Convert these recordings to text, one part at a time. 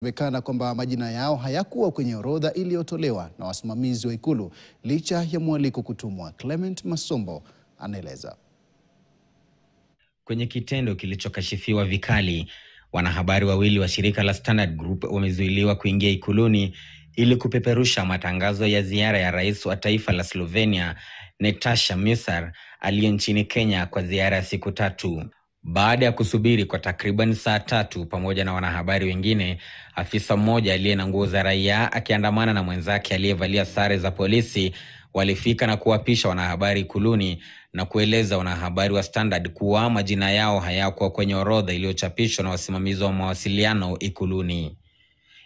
Inasemekana kwamba majina yao hayakuwa kwenye orodha iliyotolewa na wasimamizi wa Ikulu licha ya mwaliko kutumwa. Clement Masombo anaeleza. Kwenye kitendo kilichokashifiwa vikali, wanahabari wawili wa shirika la Standard Group wamezuiliwa kuingia Ikuluni ili kupeperusha matangazo ya ziara ya rais wa taifa la Slovenia, Nataša Mušar, aliye nchini Kenya kwa ziara ya siku 3. Baada ya kusubiri kwa takriban saa 3 pamoja na wanahabari wengine, afisa mmoja aliye na nguo za raia akiandamana na mwenzake aliyevalia sare za polisi walifika na kuwapisha wanahabari Ikuluni na kueleza wanahabari wa Standard kuwa majina yao hayakuwa kwenye orodha iliyochapishwa na wasimamizi wa mawasiliano Ikuluni.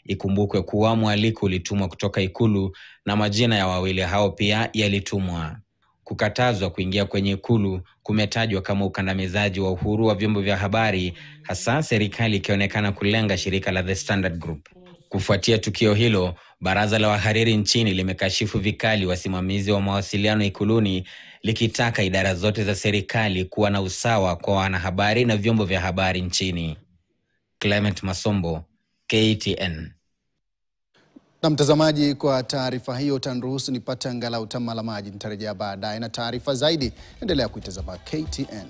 Ikumbukwe kuwa mwaliko ulitumwa kutoka Ikulu na majina ya wawili hao pia yalitumwa. Kukatazwa kuingia kwenye Ikulu kumetajwa kama ukandamizaji wa uhuru wa vyombo vya habari, hasa serikali ikionekana kulenga shirika la The Standard Group. Kufuatia tukio hilo, baraza la wahariri nchini limekashifu vikali wasimamizi wa mawasiliano Ikuluni, likitaka idara zote za serikali kuwa na usawa kwa wanahabari na vyombo vya habari nchini. Clement Masombo, KTN. Na mtazamaji, kwa taarifa hiyo utaruhusu nipate angalau tama la maji. Nitarejea baadaye na taarifa zaidi. Endelea kuitazama KTN.